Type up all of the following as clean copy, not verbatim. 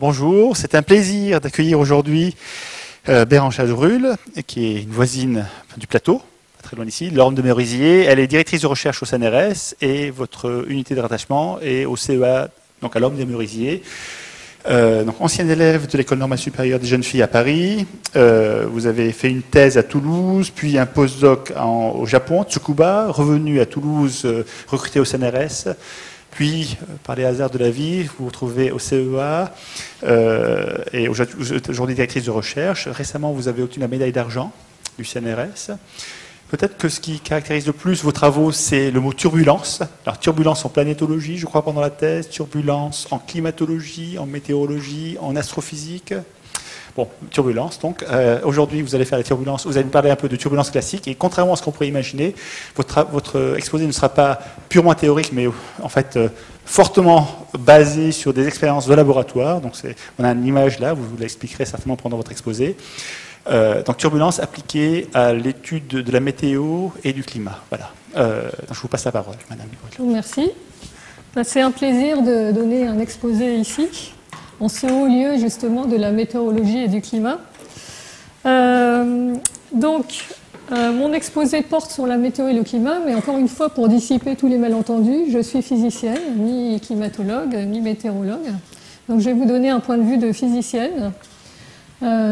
Bonjour, c'est un plaisir d'accueillir aujourd'hui Bérangère Chadrulle, qui est une voisine du plateau, pas très loin d'ici, Lorme de Merisier. Elle est directrice de recherche au CNRS et votre unité de rattachement est au CEA, donc à Lorme de Merisier. Donc, ancienne élève de l'école normale supérieure des jeunes filles à Paris. Vous avez fait une thèse à Toulouse, puis un postdoc au Japon, Tsukuba, revenu à Toulouse, recruté au CNRS. Puis, par les hasards de la vie, vous vous retrouvez au CEA et aujourd'hui directrice de recherche. Récemment, vous avez obtenu la médaille d'argent du CNRS. Peut-être que ce qui caractérise le plus vos travaux, c'est le mot turbulence. Alors, turbulence en planétologie, je crois, pendant la thèse, turbulence en climatologie, en météorologie, en astrophysique. Bon, turbulence, donc. Aujourd'hui, vous allez faire les turbulences. Vous allez nous parler un peu de turbulence classique. Et contrairement à ce qu'on pourrait imaginer, votre exposé ne sera pas purement théorique, mais en fait fortement basé sur des expériences de laboratoire. Donc, on a une image là, vous l'expliquerez certainement pendant votre exposé. Donc, turbulence appliquée à l'étude de la météo et du climat. Voilà. Donc, je vous passe la parole, Madame. Merci. C'est un plaisir de donner un exposé ici, en ce haut lieu justement de la météorologie et du climat. Mon exposé porte sur la météo et le climat, mais encore une fois, pour dissiper tous les malentendus, je suis physicienne, ni climatologue, ni météorologue. Donc je vais vous donner un point de vue de physicienne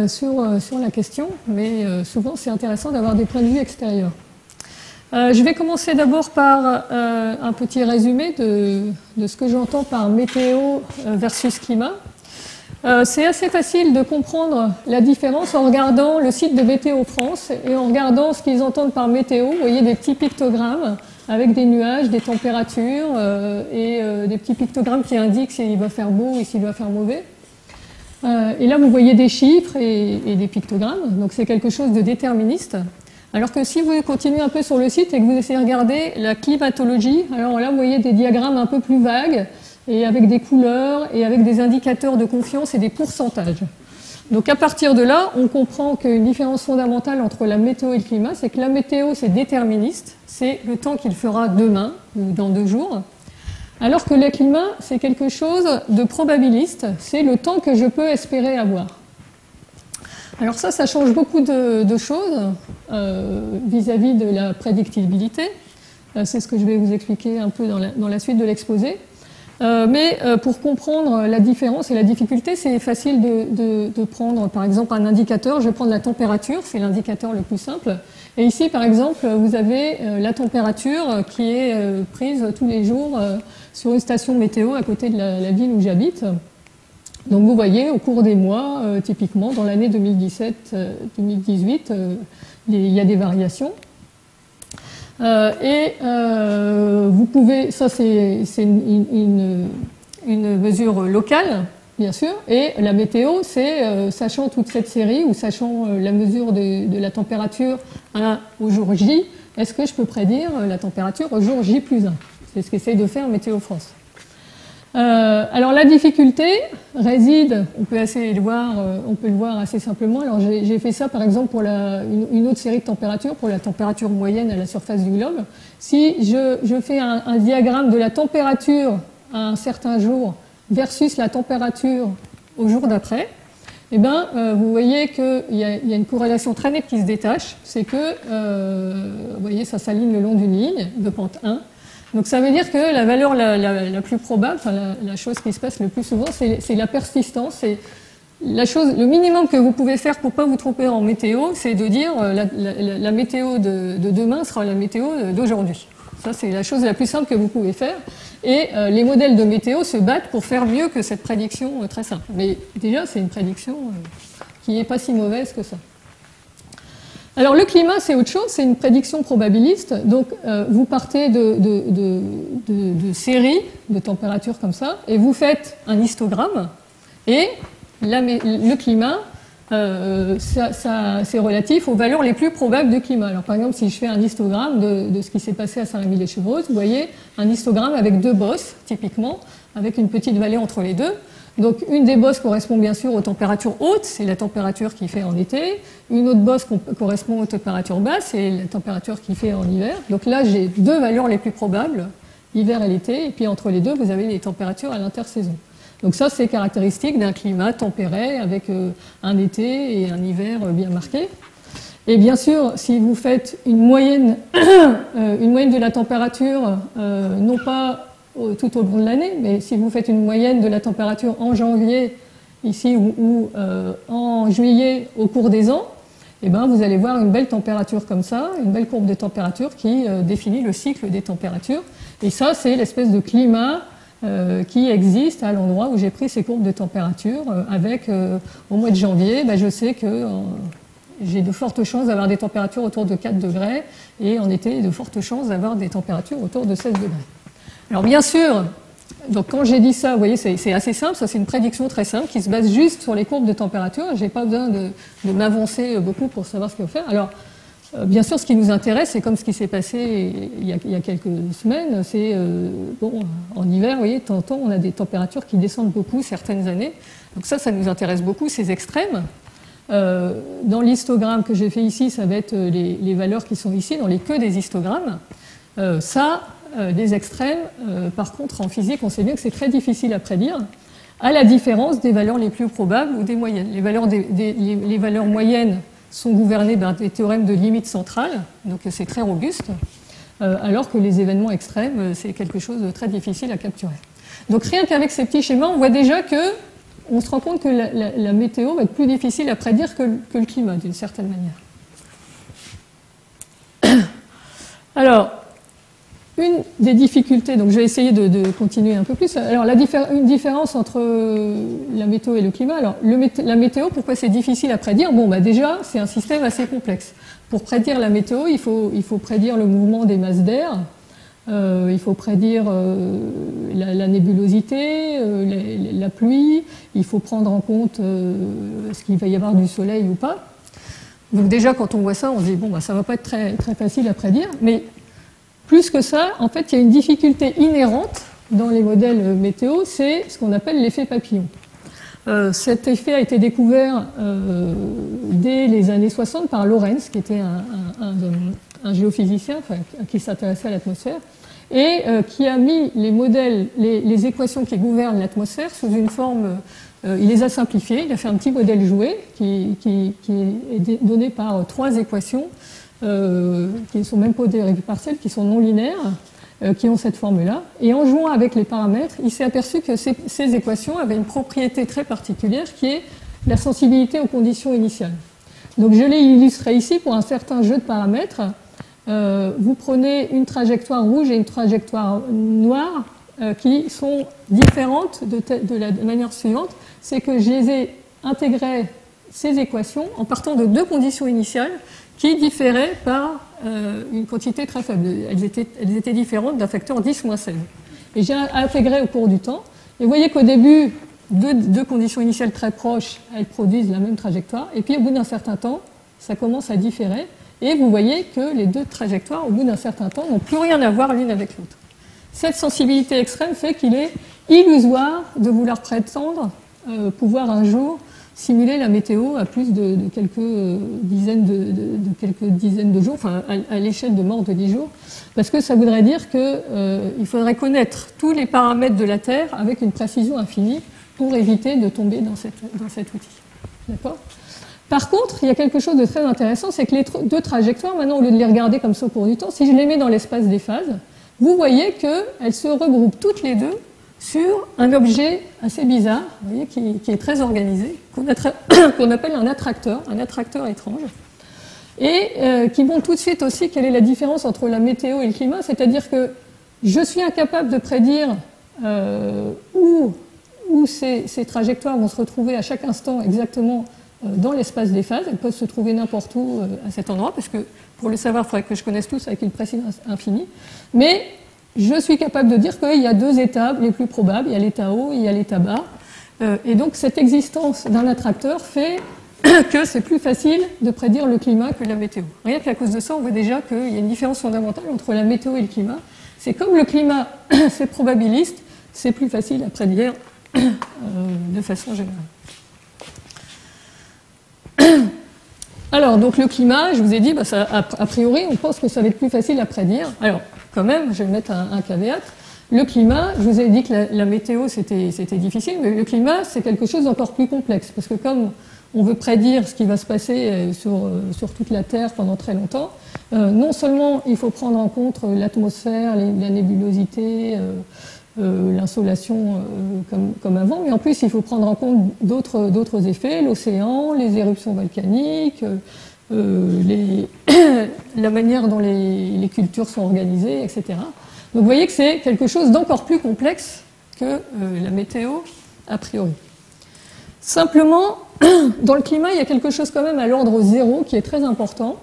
sur la question, mais souvent c'est intéressant d'avoir des points de vue extérieurs. Je vais commencer d'abord par un petit résumé de ce que j'entends par météo versus climat. C'est assez facile de comprendre la différence en regardant le site de Météo France et en regardant ce qu'ils entendent par météo. Vous voyez des petits pictogrammes avec des nuages, des températures et des petits pictogrammes qui indiquent s'il va faire beau et s'il va faire mauvais. Et là, vous voyez des chiffres et des pictogrammes, donc c'est quelque chose de déterministe. Alors que si vous continuez un peu sur le site et que vous essayez de regarder la climatologie, alors là, vous voyez des diagrammes un peu plus vagues, et avec des couleurs, et avec des indicateurs de confiance et des pourcentages. Donc à partir de là, on comprend qu'une différence fondamentale entre la météo et le climat, c'est que la météo, c'est déterministe, c'est le temps qu'il fera demain, ou dans 2 jours, alors que le climat, c'est quelque chose de probabiliste, c'est le temps que je peux espérer avoir. Alors ça change beaucoup de choses vis-à-vis de la prédictibilité. C'est ce que je vais vous expliquer un peu dans la suite de l'exposé. Mais pour comprendre la différence et la difficulté, c'est facile de prendre par exemple un indicateur. Je vais prendre la température, c'est l'indicateur le plus simple. Et ici par exemple, vous avez la température qui est prise tous les jours sur une station météo à côté de la ville où j'habite. Donc vous voyez, au cours des mois, typiquement dans l'année 2017-2018, il y a des variations. Vous pouvez, ça c'est une mesure locale, bien sûr, et la météo, c'est sachant toute cette série ou sachant la mesure de la température au jour J, est-ce que je peux prédire la température au jour J+1? C'est ce qu'essaye de faire Météo France. Alors la difficulté réside, on peut le voir assez simplement. Alors j'ai fait ça par exemple pour une autre série de températures, pour la température moyenne à la surface du globe. Si je fais un diagramme de la température à un certain jour versus la température au jour d'après, eh ben, vous voyez qu'il y a une corrélation très nette qui se détache. C'est que, vous voyez, ça s'aligne le long d'une ligne de pente 1. Donc ça veut dire que la valeur la plus probable, enfin la chose qui se passe le plus souvent, c'est la persistance. C'est le minimum que vous pouvez faire pour ne pas vous tromper en météo, c'est de dire la météo de demain sera la météo d'aujourd'hui. Ça, c'est la chose la plus simple que vous pouvez faire. Et les modèles de météo se battent pour faire mieux que cette prédiction très simple. Mais déjà, c'est une prédiction qui n'est pas si mauvaise que ça. Alors le climat, c'est autre chose, c'est une prédiction probabiliste. Donc vous partez de séries de températures comme ça, et vous faites un histogramme, et le climat, c'est relatif aux valeurs les plus probables du climat. Alors par exemple, si je fais un histogramme de ce qui s'est passé à Saint-Rémy-lès-Chevreuse, vous voyez un histogramme avec 2 bosses, typiquement, avec une petite vallée entre les deux. Donc une des bosses correspond bien sûr aux températures hautes, c'est la température qu'il fait en été. Une autre bosse correspond aux températures basses, c'est la température qu'il fait en hiver. Donc là, j'ai 2 valeurs les plus probables, l'hiver et l'été, et puis entre les deux, vous avez les températures à l'intersaison. Donc ça, c'est caractéristique d'un climat tempéré avec un été et un hiver bien marqués. Et bien sûr, si vous faites une moyenne de la température, non pas tout au long de l'année, mais si vous faites une moyenne de la température en janvier, ici, ou en juillet au cours des ans, eh ben, vous allez voir une belle température comme ça, une belle courbe de température qui définit le cycle des températures. Et ça, c'est l'espèce de climat qui existe à l'endroit où j'ai pris ces courbes de température. Avec, au mois de janvier, ben, je sais que j'ai de fortes chances d'avoir des températures autour de 4 degrés, et en été, de fortes chances d'avoir des températures autour de 16 degrés. Alors bien sûr, donc quand j'ai dit ça, vous voyez, c'est assez simple, ça c'est une prédiction très simple qui se base juste sur les courbes de température. Je n'ai pas besoin de m'avancer beaucoup pour savoir ce qu'il faut faire. Alors, bien sûr, ce qui nous intéresse, c'est comme ce qui s'est passé il y a quelques semaines, c'est, bon, en hiver, vous voyez, de temps en temps, on a des températures qui descendent beaucoup certaines années. Donc ça nous intéresse beaucoup, ces extrêmes. Dans l'histogramme que j'ai fait ici, ça va être les valeurs qui sont ici, dans les queues des histogrammes. Des extrêmes, par contre, en physique, on sait bien que c'est très difficile à prédire, à la différence des valeurs les plus probables ou des moyennes. Les valeurs moyennes sont gouvernées par des théorèmes de limite centrale, donc c'est très robuste, alors que les événements extrêmes, c'est quelque chose de très difficile à capturer. Donc rien qu'avec ces petits schémas, on voit déjà que on se rend compte que la météo va être plus difficile à prédire que le climat, d'une certaine manière. Alors, une des difficultés, donc je vais essayer de continuer un peu plus. Alors, une différence entre la météo et le climat. Alors, la météo, pourquoi c'est difficile à prédire? Bon, bah déjà, c'est un système assez complexe. Pour prédire la météo, il faut prédire le mouvement des masses d'air. Il faut prédire la nébulosité, la pluie, il faut prendre en compte est-ce qu'il va y avoir du soleil ou pas. Donc déjà, quand on voit ça, on se dit, bon, bah, ça ne va pas être très, très facile à prédire, mais plus que ça, en fait, il y a une difficulté inhérente dans les modèles météo, c'est ce qu'on appelle l'effet papillon. Cet effet a été découvert dès les années 60 par Lorentz, qui était un géophysicien qui s'intéressait à l'atmosphère, et qui a mis les modèles, les équations qui gouvernent l'atmosphère sous une forme, il les a simplifiées, il a fait un petit modèle jouet qui est donné par 3 équations qui ne sont même pas des dérivées partielles, qui sont non linéaires, qui ont cette forme-là. Et en jouant avec les paramètres, il s'est aperçu que ces équations avaient une propriété très particulière qui est la sensibilité aux conditions initiales. Donc je l'ai illustré ici pour un certain jeu de paramètres. Vous prenez une trajectoire rouge et une trajectoire noire qui sont différentes de la manière suivante. C'est que je les ai intégrées, ces équations, en partant de 2 conditions initiales qui différaient par une quantité très faible. Elles étaient différentes d'un facteur 10-16. Et j'ai intégré au cours du temps. Et vous voyez qu'au début, deux conditions initiales très proches, elles produisent la même trajectoire. Et puis au bout d'un certain temps, ça commence à différer. Et vous voyez que les 2 trajectoires, au bout d'un certain temps, n'ont plus rien à voir l'une avec l'autre. Cette sensibilité extrême fait qu'il est illusoire de vouloir prétendre pouvoir un jour simuler la météo à plus de quelques dizaines de jours, enfin à l'échelle de mort de 10 jours, parce que ça voudrait dire qu'il faudrait connaître tous les paramètres de la Terre avec une précision infinie pour éviter de tomber dans cet outil. D'accord ? Par contre, il y a quelque chose de très intéressant, c'est que les 2 trajectoires, maintenant, au lieu de les regarder comme ça au cours du temps, si je les mets dans l'espace des phases, vous voyez qu'elles se regroupent toutes les 2 sur un objet assez bizarre, vous voyez, qui est très organisé, qu'on appelle un attracteur étrange, et qui montre tout de suite aussi quelle est la différence entre la météo et le climat, c'est-à-dire que je suis incapable de prédire où ces trajectoires vont se retrouver à chaque instant exactement dans l'espace des phases. Elles peuvent se trouver n'importe où à cet endroit, parce que pour le savoir, il faudrait que je connaisse tous avec une précision infinie. Mais je suis capable de dire qu'il y a 2 états les plus probables, il y a l'état haut et il y a l'état bas. Et donc cette existence d'un attracteur fait que c'est plus facile de prédire le climat que la météo. Rien qu'à cause de ça, on voit déjà qu'il y a une différence fondamentale entre la météo et le climat. C'est comme le climat, c'est probabiliste, c'est plus facile à prédire de façon générale. Alors, donc le climat, je vous ai dit, a priori, on pense que ça va être plus facile à prédire. Alors, quand même, je vais mettre un caveat. Le climat, je vous ai dit que la météo c'était difficile, mais le climat c'est quelque chose d'encore plus complexe, parce que comme on veut prédire ce qui va se passer sur toute la Terre pendant très longtemps, non seulement il faut prendre en compte l'atmosphère, la nébulosité, l'insolation comme avant, mais en plus il faut prendre en compte d'autres effets, l'océan, les éruptions volcaniques, la manière dont les cultures sont organisées, etc. Donc vous voyez que c'est quelque chose d'encore plus complexe que la météo a priori. Simplement, dans le climat, il y a quelque chose quand même à l'ordre 0 qui est très important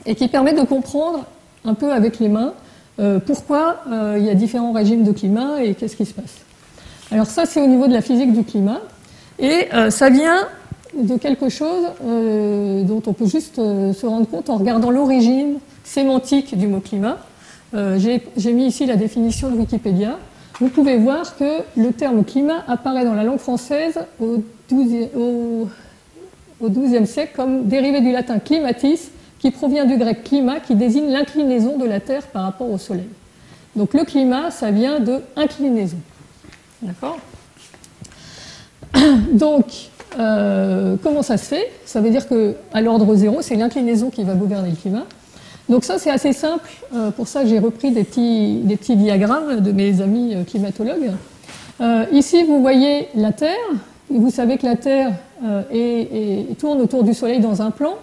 et qui permet de comprendre un peu avec les mains pourquoi il y a différents régimes de climat et qu'est-ce qui se passe. Alors ça, c'est au niveau de la physique du climat et ça vient de quelque chose dont on peut juste se rendre compte en regardant l'origine sémantique du mot climat. J'ai mis ici la définition de Wikipédia. Vous pouvez voir que le terme climat apparaît dans la langue française au XIIe siècle comme dérivé du latin climatis, qui provient du grec climat, qui désigne l'inclinaison de la Terre par rapport au Soleil. Donc le climat, ça vient de inclinaison. D'accord ? Donc, comment ça se fait ? Ça veut dire qu'à l'ordre 0, c'est l'inclinaison qui va gouverner le climat. Donc ça, c'est assez simple. Pour ça, j'ai repris des petits diagrammes de mes amis climatologues. Ici, vous voyez la Terre. Vous savez que la Terre tourne autour du Soleil dans un plan,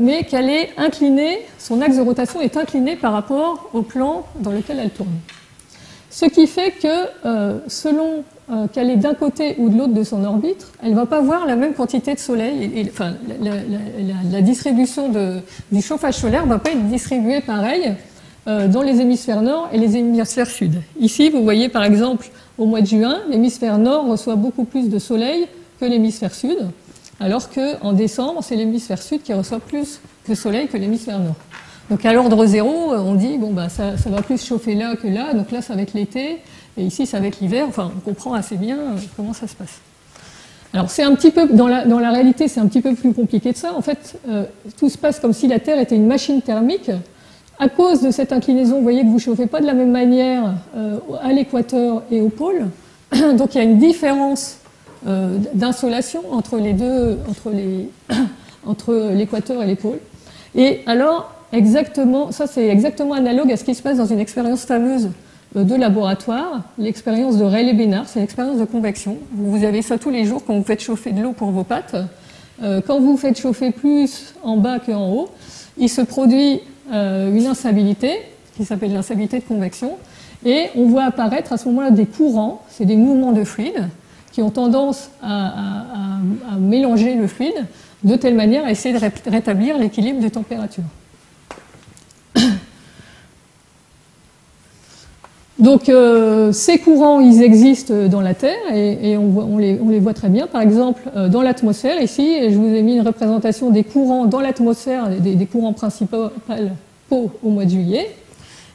mais qu'elle est inclinée, son axe de rotation est incliné par rapport au plan dans lequel elle tourne. Ce qui fait que, selon qu'elle est d'un côté ou de l'autre de son orbite, elle ne va pas voir la même quantité de soleil. Enfin, la distribution du chauffage solaire ne va pas être distribuée pareil dans les hémisphères nord et les hémisphères sud. Ici, vous voyez par exemple, au mois de juin, l'hémisphère nord reçoit beaucoup plus de soleil que l'hémisphère sud, alors qu'en décembre, c'est l'hémisphère sud qui reçoit plus de soleil que l'hémisphère nord. Donc à l'ordre 0, on dit bon bah ça va plus chauffer là que là, donc là ça va être l'été, et ici ça va être l'hiver. Enfin, on comprend assez bien comment ça se passe. Alors c'est un petit peu dans la réalité, c'est un petit peu plus compliqué que ça. En fait, tout se passe comme si la Terre était une machine thermique. À cause de cette inclinaison, vous voyez que vous ne chauffez pas de la même manière à l'équateur et au pôle. Donc il y a une différence d'insolation entre les deux, entre l'équateur et les pôles. Et alors exactement, ça c'est exactement analogue à ce qui se passe dans une expérience fameuse de laboratoire, l'expérience de Rayleigh-Bénard, c'est l'expérience de convection. Vous avez ça tous les jours quand vous faites chauffer de l'eau pour vos pâtes. Quand vous faites chauffer plus en bas qu'en haut, il se produit une instabilité qui s'appelle l'instabilité de convection, et on voit apparaître à ce moment-là des courants, c'est des mouvements de fluide qui ont tendance à mélanger le fluide de telle manière à essayer de rétablir l'équilibre de température. Donc ces courants, ils existent dans la Terre et on les voit très bien. Par exemple, dans l'atmosphère, ici, je vous ai mis une représentation des courants dans l'atmosphère, des courants principaux au mois de juillet.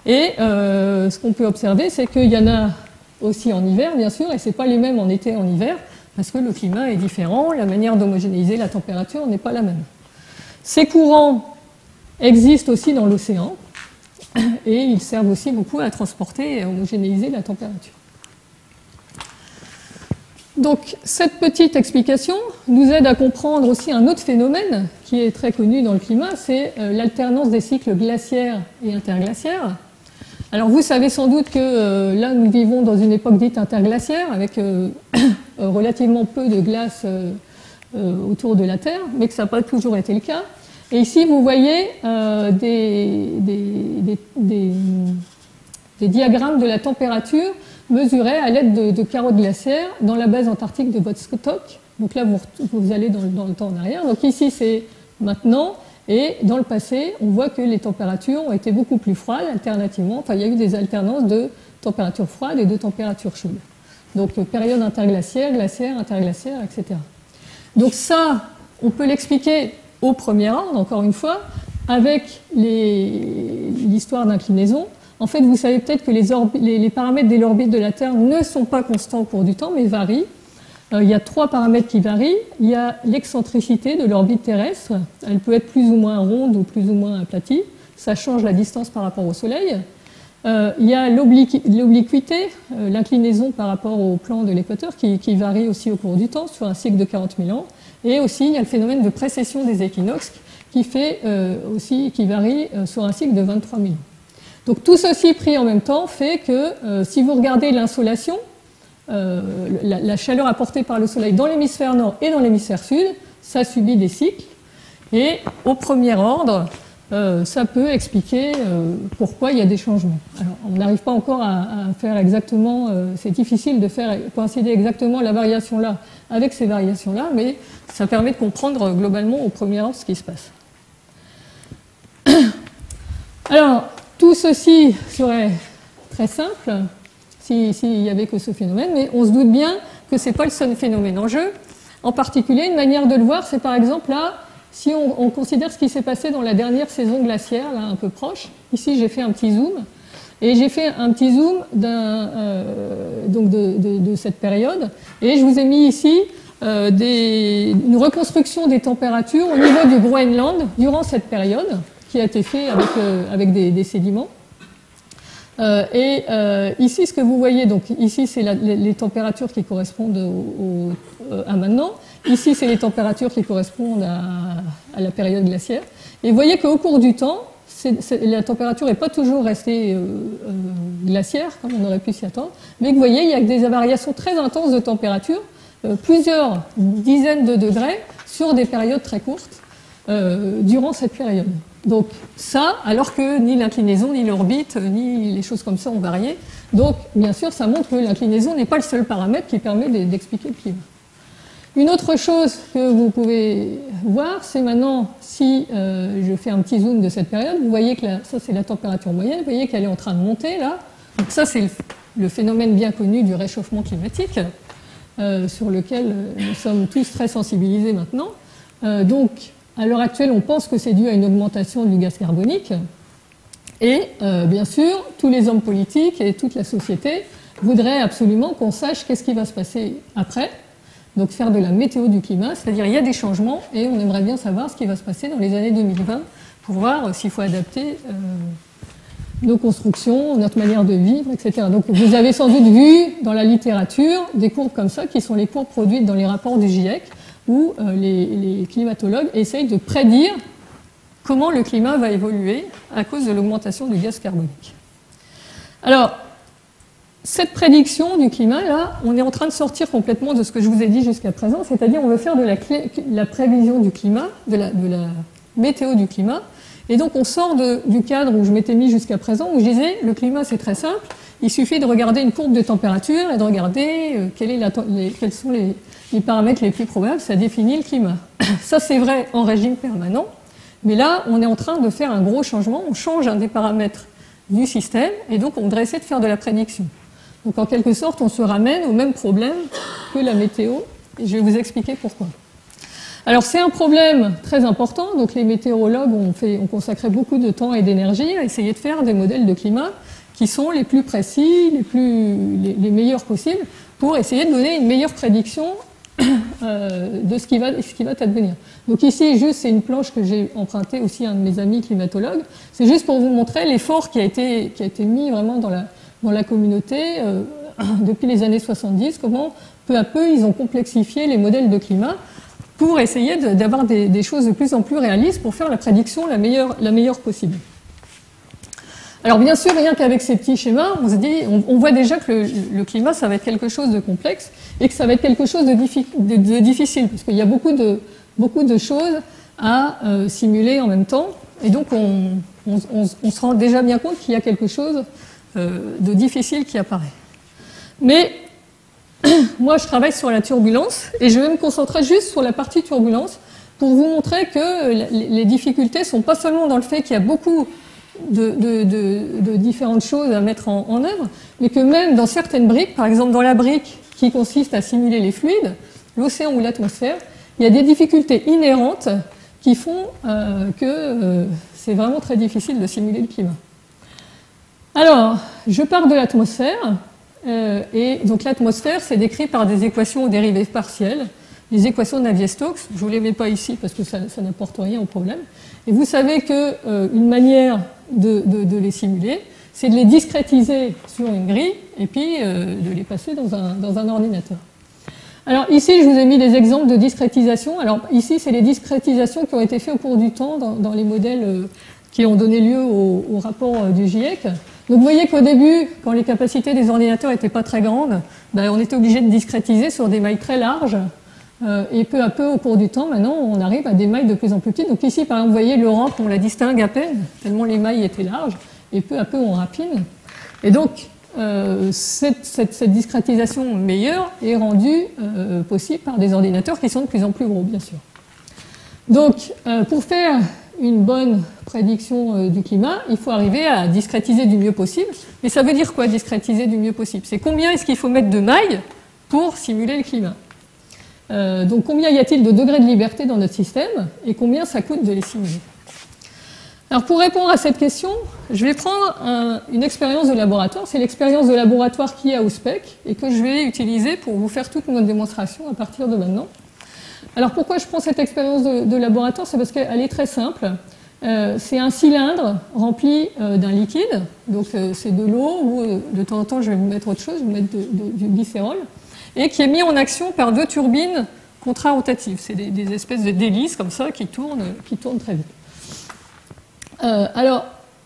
Et ce qu'on peut observer, c'est qu'il y en a aussi en hiver, bien sûr, et ce n'est pas les mêmes en été et en hiver, parce que le climat est différent, la manière d'homogénéiser la température n'est pas la même. Ces courants existent aussi dans l'océan, et ils servent aussi beaucoup à transporter et à homogénéiser la température. Donc cette petite explication nous aide à comprendre aussi un autre phénomène qui est très connu dans le climat, c'est l'alternance des cycles glaciaires et interglaciaires. Alors vous savez sans doute que là nous vivons dans une époque dite interglaciaire avec relativement peu de glace autour de la Terre, mais que ça n'a pas toujours été le cas. Et ici, vous voyez des diagrammes de la température mesurée à l'aide de carottes glaciaires dans la base antarctique de Vostok. Donc là, vous allez dans le temps en arrière. Donc ici, c'est maintenant. Et dans le passé, on voit que les températures ont été beaucoup plus froides, alternativement. Enfin, il y a eu des alternances de températures froides et de températures chaudes. Donc période interglaciaire, glaciaire, interglaciaire, etc. Donc ça, on peut l'expliquer au premier ordre, encore une fois, avec l'histoire d'inclinaison. En fait, vous savez peut-être que les paramètres de l'orbite de la Terre ne sont pas constants au cours du temps, mais varient. Il y a 3 paramètres qui varient. Il y a l'excentricité de l'orbite terrestre. Elle peut être plus ou moins ronde ou plus ou moins aplatie. Ça change la distance par rapport au Soleil. Il y a l'obliquité, l'inclinaison par rapport au plan de l'équateur qui varie aussi au cours du temps sur un cycle de 40 000 ans. Et aussi, il y a le phénomène de précession des équinoxes qui varie sur un cycle de 23 000 ans. Donc tout ceci pris en même temps fait que si vous regardez l'insolation, la chaleur apportée par le soleil dans l'hémisphère nord et dans l'hémisphère sud, ça subit des cycles. Et au premier ordre, ça peut expliquer pourquoi il y a des changements. Alors, on n'arrive pas encore à faire exactement, c'est difficile de faire coïncider exactement la variation là avec ces variations-là, mais ça permet de comprendre globalement au premier ordre ce qui se passe. Alors, tout ceci serait très simple s'il n'y avait que ce phénomène, mais on se doute bien que ce n'est pas le seul phénomène en jeu. En particulier, une manière de le voir, c'est par exemple là, si on considère ce qui s'est passé dans la dernière saison glaciaire, là un peu proche. Ici, j'ai fait un petit zoom, et j'ai fait un petit zoom donc de cette période, et je vous ai mis ici une reconstruction des températures au niveau du Groenland durant cette période, qui a été fait avec des sédiments. Ici, ce que vous voyez, donc ici, c'est les températures qui correspondent à maintenant. Ici, c'est les températures qui correspondent à la période glaciaire. Et vous voyez qu'au cours du temps, la température n'est pas toujours restée glaciaire, comme on aurait pu s'y attendre, mais que vous voyez, il y a des variations très intenses de température, plusieurs dizaines de degrés, sur des périodes très courtes, durant cette période. Donc ça, alors que ni l'inclinaison, ni l'orbite, ni les choses comme ça ont varié. Donc, bien sûr, ça montre que l'inclinaison n'est pas le seul paramètre qui permet d'expliquer le climat. Une autre chose que vous pouvez voir, c'est maintenant, si je fais un petit zoom de cette période, vous voyez que ça, c'est la température moyenne, vous voyez qu'elle est en train de monter, là. Donc ça, c'est le phénomène bien connu du réchauffement climatique, sur lequel nous sommes tous très sensibilisés maintenant. Donc, à l'heure actuelle, on pense que c'est dû à une augmentation du gaz carbonique. Et bien sûr, tous les hommes politiques et toute la société voudraient absolument qu'on sache qu'est-ce qui va se passer après. Donc faire de la météo du climat, c'est-à-dire il y a des changements et on aimerait bien savoir ce qui va se passer dans les années 2020 pour voir s'il faut adapter nos constructions, notre manière de vivre, etc. Donc vous avez sans doute vu dans la littérature des courbes comme ça qui sont les courbes produites dans les rapports du GIEC, où les climatologues essayent de prédire comment le climat va évoluer à cause de l'augmentation du gaz carbonique. Alors, cette prédiction du climat, là, on est en train de sortir complètement de ce que je vous ai dit jusqu'à présent, c'est-à-dire on veut faire de la prévision du climat, de la météo du climat, et donc on sort du cadre où je m'étais mis jusqu'à présent, où je disais, le climat c'est très simple, il suffit de regarder une courbe de température et de regarder quels sont les paramètres les plus probables, ça définit le climat. Ça, c'est vrai en régime permanent, mais là, on est en train de faire un gros changement, on change un des paramètres du système, et donc on voudrait essayer de faire de la prédiction. Donc en quelque sorte, on se ramène au même problème que la météo, et je vais vous expliquer pourquoi. Alors c'est un problème très important, donc les météorologues ont consacré beaucoup de temps et d'énergie à essayer de faire des modèles de climat qui sont les plus précis, les meilleurs possibles, pour essayer de donner une meilleure prédiction de ce qui va advenir. Donc ici, juste, c'est une planche que j'ai empruntée aussi à un de mes amis climatologues. C'est juste pour vous montrer l'effort qui a été mis vraiment dans la communauté depuis les années 70, comment peu à peu ils ont complexifié les modèles de climat pour essayer d'avoir des choses de plus en plus réalistes pour faire la prédiction la meilleure possible. Alors bien sûr, rien qu'avec ces petits schémas, on voit déjà que le climat, ça va être quelque chose de complexe et que ça va être quelque chose de difficile, parce qu'il y a beaucoup de choses à simuler en même temps, et donc on se rend déjà bien compte qu'il y a quelque chose de difficile qui apparaît. Mais moi, je travaille sur la turbulence, et je vais me concentrer juste sur la partie turbulence pour vous montrer que les difficultés ne sont pas seulement dans le fait qu'il y a beaucoup de différentes choses à mettre en œuvre, mais que même dans certaines briques, par exemple dans la brique qui consiste à simuler les fluides, l'océan ou l'atmosphère, il y a des difficultés inhérentes qui font que c'est vraiment très difficile de simuler le climat. Alors, je pars de l'atmosphère, et donc l'atmosphère, c'est décrit par des équations aux dérivées partielles, les équations de Navier-Stokes. Je ne vous les mets pas ici parce que ça n'apporte rien au problème. Et vous savez qu'une manière de les simuler, c'est de les discrétiser sur une grille et puis de les passer dans un ordinateur. Alors ici, je vous ai mis des exemples de discrétisation. Alors ici, c'est les discrétisations qui ont été faites au cours du temps dans les modèles qui ont donné lieu au rapport du GIEC. Donc vous voyez qu'au début, quand les capacités des ordinateurs n'étaient pas très grandes, ben, on était obligé de discrétiser sur des mailles très larges. Et peu à peu, au cours du temps, maintenant, on arrive à des mailles de plus en plus petites. Donc ici, par exemple, vous voyez l'Europe, on la distingue à peine, tellement les mailles étaient larges, et peu à peu, on raffine. Et donc, cette discrétisation meilleure est rendue possible par des ordinateurs qui sont de plus en plus gros, bien sûr. Donc, pour faire une bonne prédiction du climat, il faut arriver à discrétiser du mieux possible. Mais ça veut dire quoi, discrétiser du mieux possible? C'est combien est-ce qu'il faut mettre de mailles pour simuler le climat? Donc combien y a-t-il de degrés de liberté dans notre système et combien ça coûte de les simuler? Alors pour répondre à cette question, je vais prendre une expérience de laboratoire. C'est l'expérience de laboratoire qui est à OSPEC et que je vais utiliser pour vous faire toute notre démonstration à partir de maintenant. Alors pourquoi je prends cette expérience de laboratoire? C'est parce qu'elle est très simple. C'est un cylindre rempli d'un liquide, donc c'est de l'eau ou de temps en temps je vais vous mettre autre chose, je vais vous mettre du glycérol, et qui est mis en action par deux turbines contrarotatives. C'est des espèces de délices comme ça qui tournent très vite. Alors,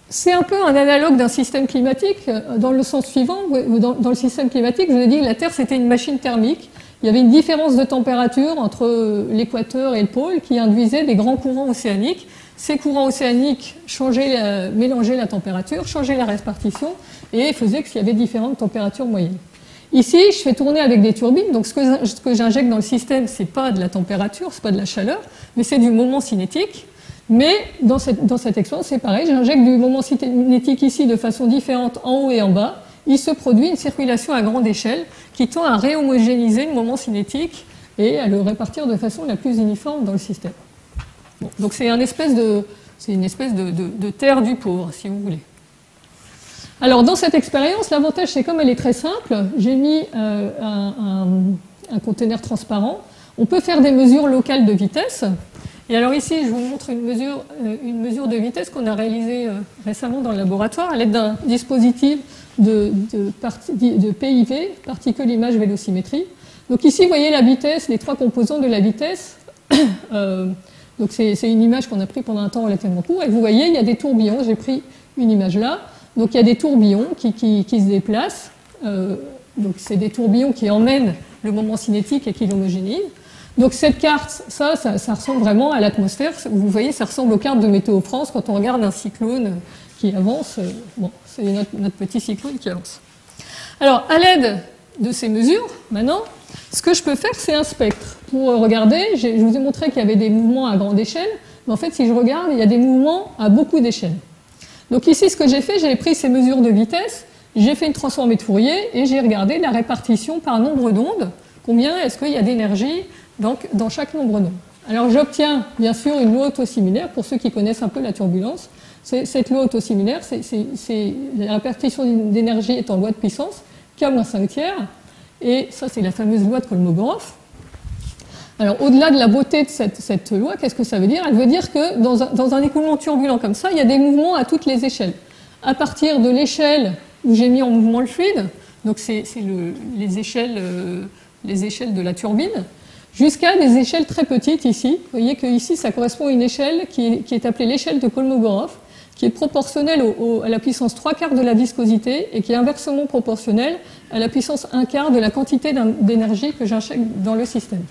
c'est un peu un analogue d'un système climatique dans le sens suivant. Dans le système climatique, je vous ai dit que la Terre, c'était une machine thermique. Il y avait une différence de température entre l'équateur et le pôle qui induisait des grands courants océaniques. Ces courants océaniques mélangeaient la température, changeaient la répartition et faisaient qu'il y avait différentes températures moyennes. Ici, je fais tourner avec des turbines, donc ce que j'injecte dans le système, ce n'est pas de la température, ce n'est pas de la chaleur, mais c'est du moment cinétique. Mais dans cette expérience, c'est pareil, j'injecte du moment cinétique ici de façon différente en haut et en bas. Il se produit une circulation à grande échelle qui tend à réhomogénéiser le moment cinétique et à le répartir de façon la plus uniforme dans le système. Bon, donc c'est une espèce de terre du pauvre, si vous voulez. Alors dans cette expérience, l'avantage c'est comme elle est très simple, j'ai mis un conteneur transparent. On peut faire des mesures locales de vitesse. Et alors ici, je vous montre une mesure de vitesse qu'on a réalisée récemment dans le laboratoire à l'aide d'un dispositif de PIV, particules image vélocimétrie. Donc ici, vous voyez la vitesse, les trois composants de la vitesse. Donc c'est une image qu'on a prise pendant un temps relativement court. Et vous voyez, il y a des tourbillons. J'ai pris une image là. Donc il y a des tourbillons qui se déplacent. Donc c'est des tourbillons qui emmènent le moment cinétique et qui l'homogénéisent. Donc cette carte, ça ressemble vraiment à l'atmosphère. Vous voyez, ça ressemble aux cartes de Météo France quand on regarde un cyclone qui avance. Bon, c'est notre petit cyclone qui avance. Alors, à l'aide de ces mesures, maintenant, ce que je peux faire, c'est un spectre. Pour regarder, je vous ai montré qu'il y avait des mouvements à grande échelle, mais en fait, si je regarde, il y a des mouvements à beaucoup d'échelles. Donc ici, ce que j'ai fait, j'ai pris ces mesures de vitesse, j'ai fait une transformée de Fourier et j'ai regardé la répartition par nombre d'ondes. Combien est-ce qu'il y a d'énergie dans chaque nombre d'ondes. Alors j'obtiens bien sûr une loi autosimilaire pour ceux qui connaissent un peu la turbulence. Cette loi autosimilaire, la répartition d'énergie est en loi de puissance, K-5 et ça c'est la fameuse loi de Kolmogorov. Alors au-delà de la beauté de cette loi, qu'est-ce que ça veut dire? Elle veut dire que dans un écoulement turbulent comme ça, il y a des mouvements à toutes les échelles. À partir de l'échelle où j'ai mis en mouvement le fluide, donc c'est les échelles de la turbine, jusqu'à des échelles très petites ici. Vous voyez qu'ici, ça correspond à une échelle qui est appelée l'échelle de Kolmogorov, qui est proportionnelle à la puissance 3/4 de la viscosité et qui est inversement proportionnelle à la puissance 1/4 de la quantité d'énergie que j'injecte dans le système.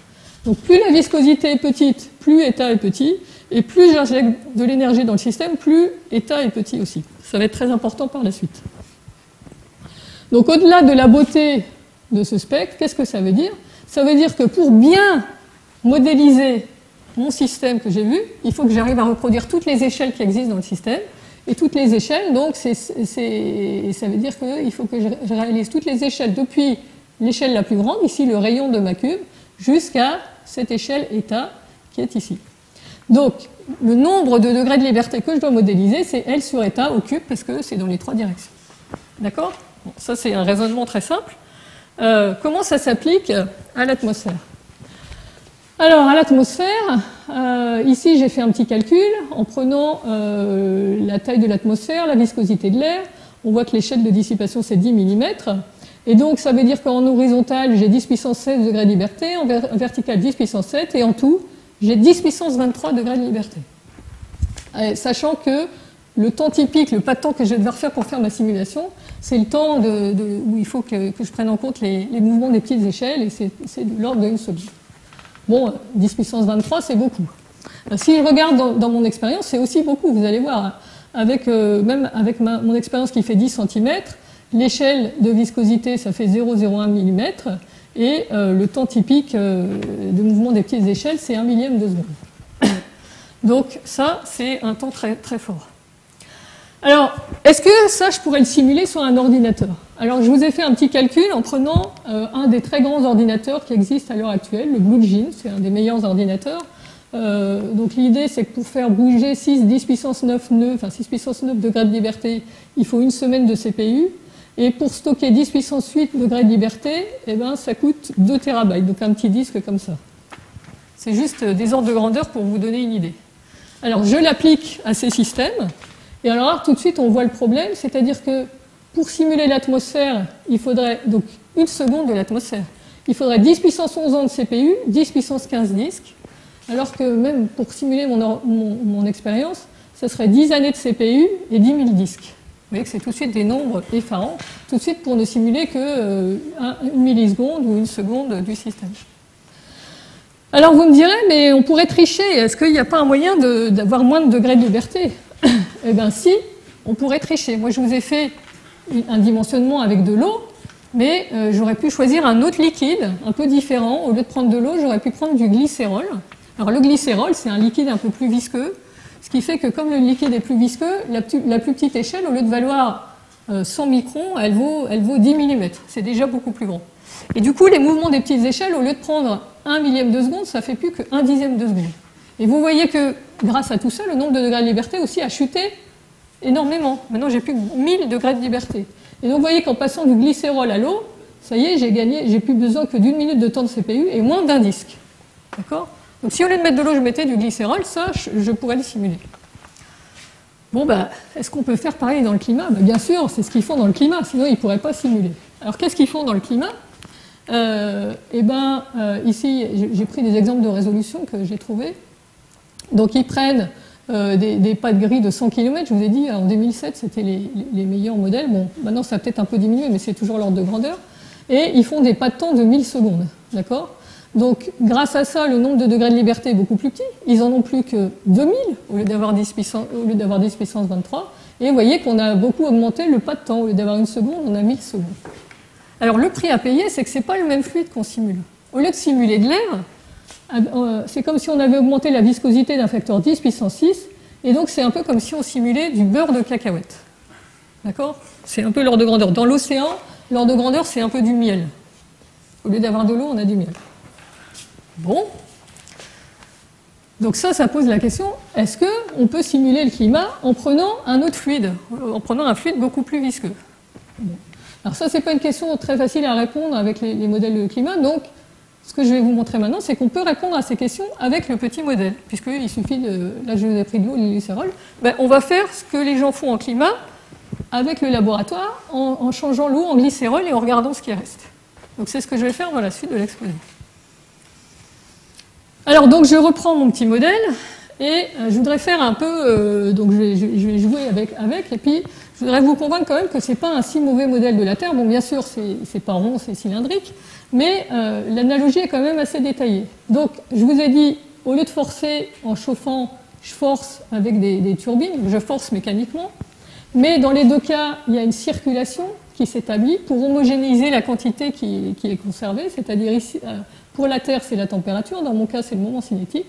Donc plus la viscosité est petite, plus état est petit, et plus j'injecte de l'énergie dans le système, plus état est petit aussi. Ça va être très important par la suite. Donc au-delà de la beauté de ce spectre, qu'est-ce que ça veut dire? Ça veut dire que pour bien modéliser mon système que j'ai vu, il faut que j'arrive à reproduire toutes les échelles qui existent dans le système. Et toutes les échelles, donc ça veut dire qu'il faut que je réalise toutes les échelles depuis l'échelle la plus grande, ici le rayon de ma cube, jusqu'à cette échelle état qui est ici. Donc le nombre de degrés de liberté que je dois modéliser, c'est L sur état au cube, parce que c'est dans les trois directions. D'accord? Bon, ça c'est un raisonnement très simple. Comment ça s'applique à l'atmosphère? Alors, à l'atmosphère, ici j'ai fait un petit calcul en prenant la taille de l'atmosphère, la viscosité de l'air. on voit que l'échelle de dissipation, c'est 10 mm. Et donc, ça veut dire qu'en horizontal, j'ai 10 puissance 16 degrés de liberté, en vertical, 10 puissance 7, et en tout, j'ai 10 puissance 23 degrés de liberté. Sachant que le temps typique, le pas de temps que je vais devoir faire pour faire ma simulation, c'est le temps où il faut que je prenne en compte les mouvements des petites échelles, et c'est de l'ordre de 1 seconde. Bon, 10 puissance 23, c'est beaucoup. Si je regarde dans mon expérience, c'est aussi beaucoup, vous allez voir. Même avec mon expérience qui fait 10 cm, l'échelle de viscosité, ça fait 0,01 mm, et le temps typique de mouvement des petites échelles, c'est 1 millième de seconde. Donc ça, c'est un temps très, très fort. Alors, est-ce que ça, je pourrais le simuler sur un ordinateur? Alors, je vous ai fait un petit calcul en prenant un des très grands ordinateurs qui existent à l'heure actuelle, le Blue Gene, c'est un des meilleurs ordinateurs. Donc l'idée, c'est que pour faire bouger 10 puissance 9 nœuds, enfin 6 puissance 9 degrés de liberté, il faut 1 semaine de CPU. Et pour stocker 10 puissance 8 degrés de liberté, eh ben, ça coûte 2 TB, donc un petit disque comme ça. C'est juste des ordres de grandeur pour vous donner une idée. Alors, je l'applique à ces systèmes. Et alors, tout de suite, on voit le problème, c'est-à-dire que pour simuler l'atmosphère, il faudrait donc 1 seconde de l'atmosphère. Il faudrait 10 puissance 11 ans de CPU, 10 puissance 15 disques, alors que même pour simuler mon expérience, ça serait 10 années de CPU et 10 000 disques. Vous voyez que c'est tout de suite des nombres effarants, tout de suite pour ne simuler que 1 milliseconde ou 1 seconde du système. Alors vous me direz, mais on pourrait tricher, est-ce qu'il n'y a pas un moyen d'avoir moins de degrés de liberté? Eh bien si, on pourrait tricher. Moi je vous ai fait un dimensionnement avec de l'eau, mais j'aurais pu choisir un autre liquide, un peu différent. Au lieu de prendre de l'eau, j'aurais pu prendre du glycérol. Alors le glycérol, c'est un liquide un peu plus visqueux, ce qui fait que comme le liquide est plus visqueux, la plus petite échelle, au lieu de valoir 100 microns, elle vaut 10 mm. C'est déjà beaucoup plus grand. Et du coup, les mouvements des petites échelles, au lieu de prendre 1 millième de seconde, ça fait plus que 1 dixième de seconde. Et vous voyez que grâce à tout ça, le nombre de degrés de liberté aussi a chuté énormément. Maintenant, j'ai plus que 1000 degrés de liberté. Et donc, vous voyez qu'en passant du glycérol à l'eau, ça y est, j'ai plus besoin que d'1 minute de temps de CPU et moins d'un disque. D'accord? Donc, si au lieu de mettre de l'eau, je mettais du glycérol, ça, je pourrais le simuler. Bon, est-ce qu'on peut faire pareil dans le climat? Bien sûr, c'est ce qu'ils font dans le climat, sinon ils ne pourraient pas simuler. Alors, qu'est-ce qu'ils font dans le climat? Ici, j'ai pris des exemples de résolution que j'ai trouvés. Donc, ils prennent des pas de grille de 100 km. Je vous ai dit, en 2007, c'était les meilleurs modèles. Bon, maintenant, ça a peut-être un peu diminué, mais c'est toujours l'ordre de grandeur. Et ils font des pas de temps de 1000 secondes. D'accord? Donc, grâce à ça, le nombre de degrés de liberté est beaucoup plus petit. Ils en ont plus que 2000 au lieu d'avoir 10 puissance 23. Et vous voyez qu'on a beaucoup augmenté le pas de temps. Au lieu d'avoir 1 seconde, on a 1000 secondes. Alors, le prix à payer, c'est que ce n'est pas le même fluide qu'on simule. Au lieu de simuler de l'air, c'est comme si on avait augmenté la viscosité d'un facteur 10 puissance 6. Et donc, c'est un peu comme si on simulait du beurre de cacahuète. D'accord? C'est un peu l'ordre de grandeur. Dans l'océan, l'ordre de grandeur, c'est un peu du miel. Au lieu d'avoir de l'eau, on a du miel. Bon. Donc ça pose la question, est-ce qu'on peut simuler le climat en prenant un autre fluide, en prenant un fluide beaucoup plus visqueux? Bon. Alors ça, c'est pas une question très facile à répondre avec les modèles de climat, donc ce que je vais vous montrer maintenant, c'est qu'on peut répondre à ces questions avec le petit modèle, puisqu'il suffit de... Là, je vous ai pris de l'eau et du glycérol. On va faire ce que les gens font en climat avec le laboratoire, en changeant l'eau en glycérol et en regardant ce qui reste. Donc c'est ce que je vais faire dans la suite de l'exposé. Alors, donc, je reprends mon petit modèle et je voudrais faire un peu... donc, je vais jouer avec, et puis je voudrais vous convaincre quand même que ce n'est pas un si mauvais modèle de la Terre. Bon, bien sûr, c'est pas rond, c'est cylindrique, mais l'analogie est quand même assez détaillée. Donc, je vous ai dit, au lieu de forcer en chauffant, je force avec des turbines, je force mécaniquement, mais dans les deux cas, il y a une circulation qui s'établit pour homogénéiser la quantité qui est conservée, c'est-à-dire ici... Pour la Terre, c'est la température. Dans mon cas, c'est le moment cinétique.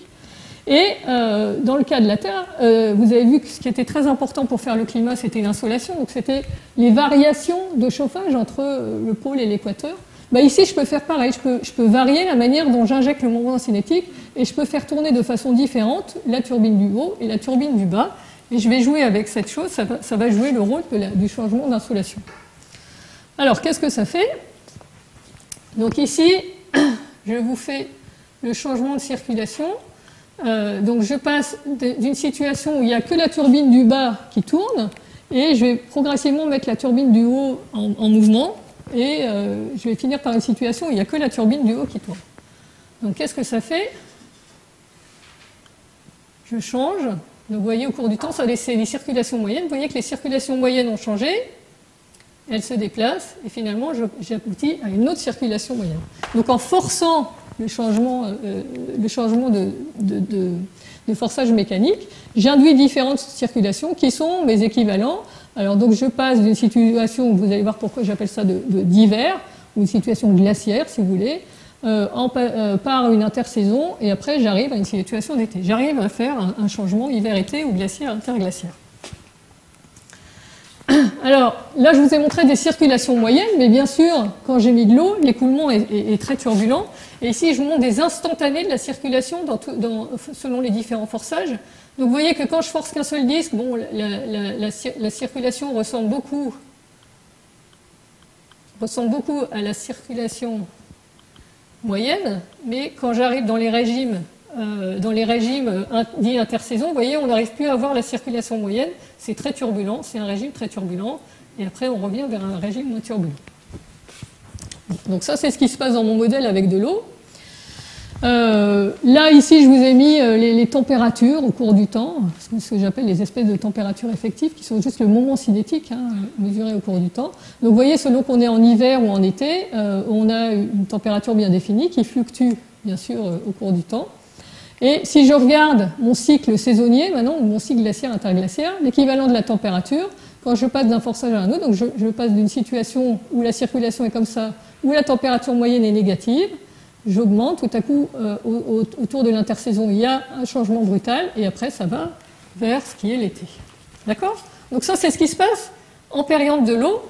Et dans le cas de la Terre, vous avez vu que ce qui était très important pour faire le climat, c'était l'insolation. Donc, c'était les variations de chauffage entre le pôle et l'équateur. Ici, je peux faire pareil. Je peux varier la manière dont j'injecte le moment cinétique et je peux faire tourner de façon différente la turbine du haut et la turbine du bas. Et je vais jouer avec cette chose. Ça va jouer le rôle du changement d'insolation. Alors, qu'est-ce que ça fait? Donc, ici... Je vous fais le changement de circulation. Donc je passe d'une situation où il n'y a que la turbine du bas qui tourne, et je vais progressivement mettre la turbine du haut en mouvement, et je vais finir par une situation où il n'y a que la turbine du haut qui tourne. Donc qu'est-ce que ça fait? Je change. Donc vous voyez, au cours du temps, ça c'est les circulations moyennes. Vous voyez que les circulations moyennes ont changé, elles se déplacent, et finalement j'aboutis à une autre circulation moyenne. Donc en forçant le changement de forçage mécanique, j'induis différentes circulations qui sont mes équivalents. Alors donc je passe d'une situation, vous allez voir pourquoi j'appelle ça d'hiver, ou une situation glaciaire si vous voulez, par une intersaison, et après j'arrive à une situation d'été. J'arrive à faire un changement hiver-été ou glaciaire-interglaciaire. Alors là je vous ai montré des circulations moyennes, mais bien sûr quand j'ai mis de l'eau, l'écoulement est très turbulent. Et ici je vous montre des instantanés de la circulation selon les différents forçages. Donc vous voyez que quand je force qu'un seul disque, bon, la circulation ressemble beaucoup à la circulation moyenne, mais quand j'arrive dans les régimes dits intersaison, vous voyez, on n'arrive plus à avoir la circulation moyenne, c'est très turbulent, c'est un régime très turbulent, et après on revient vers un régime moins turbulent. Donc ça c'est ce qui se passe dans mon modèle avec de l'eau. Là ici je vous ai mis les températures au cours du temps, ce que j'appelle les espèces de températures effectives, qui sont juste le moment cinétique mesuré au cours du temps. Donc vous voyez, selon qu'on est en hiver ou en été, on a une température bien définie qui fluctue bien sûr au cours du temps. Et si je regarde mon cycle saisonnier maintenant, ou mon cycle glaciaire-interglaciaire, l'équivalent de la température, quand je passe d'un forçage à un autre, donc je passe d'une situation où la circulation est comme ça, où la température moyenne est négative, j'augmente, tout à coup, autour de l'intersaison, il y a un changement brutal, et après ça va vers ce qui est l'été. D'accord? Donc ça c'est ce qui se passe en période de l'eau,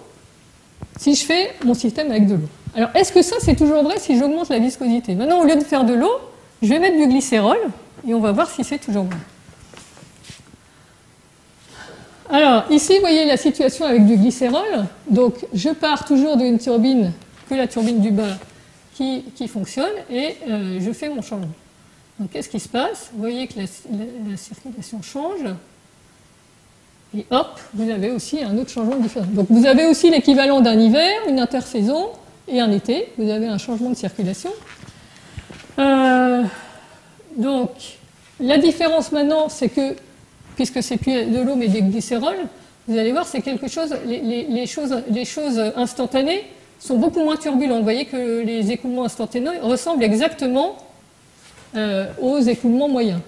si je fais mon système avec de l'eau. Alors est-ce que ça c'est toujours vrai si j'augmente la viscosité? Maintenant, au lieu de faire de l'eau, je vais mettre du glycérol et on va voir si c'est toujours vrai. Alors, ici, vous voyez la situation avec du glycérol. Donc, je pars toujours d'une turbine, que la turbine du bas, qui fonctionne, et je fais mon changement. Donc, qu'est-ce qui se passe? Vous voyez que la circulation change. Et hop, vous avez aussi un autre changement différent. Donc, vous avez aussi l'équivalent d'un hiver, une intersaison et un été. Vous avez un changement de circulation. Donc, la différence maintenant, c'est que, puisque c'est plus de l'eau mais des glycérols, vous allez voir, c'est quelque chose, les choses instantanées sont beaucoup moins turbulentes. Vous voyez que les écoulements instantanés ressemblent exactement aux écoulements moyens.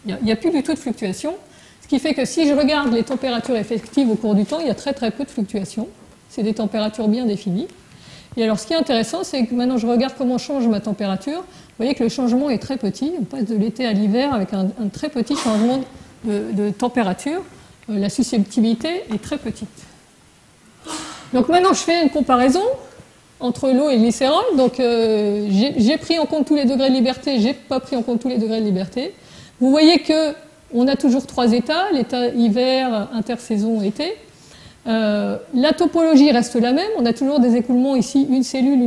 Il n'y a plus du tout de fluctuation, ce qui fait que si je regarde les températures effectives au cours du temps, il y a très très peu de fluctuations. C'est des températures bien définies. Et alors, ce qui est intéressant, c'est que maintenant je regarde comment change ma température. Vous voyez que le changement est très petit. On passe de l'été à l'hiver avec un très petit changement de température. La susceptibilité est très petite. Donc maintenant, je fais une comparaison entre l'eau et le glycérol. Donc, j'ai pris en compte tous les degrés de liberté, j'ai pas pris en compte tous les degrés de liberté. Vous voyez qu'on a toujours trois états, l'état hiver, intersaison, été. La topologie reste la même, on a toujours des écoulements ici, une cellule,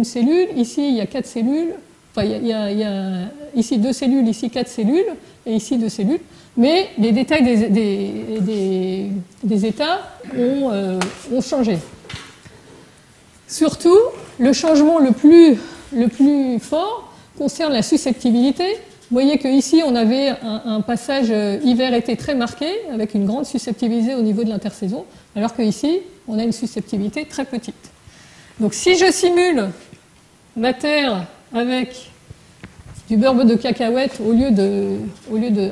ici il y a 4 cellules, enfin il y a ici 2 cellules, ici 4 cellules, et ici 2 cellules, mais les détails des états ont changé. Surtout, le changement le plus fort concerne la susceptibilité. Vous voyez qu'ici on avait un passage hiver-été très marqué, avec une grande susceptibilité au niveau de l'intersaison, alors qu'ici, on a une susceptibilité très petite. Donc si je simule ma Terre avec du beurre de cacahuète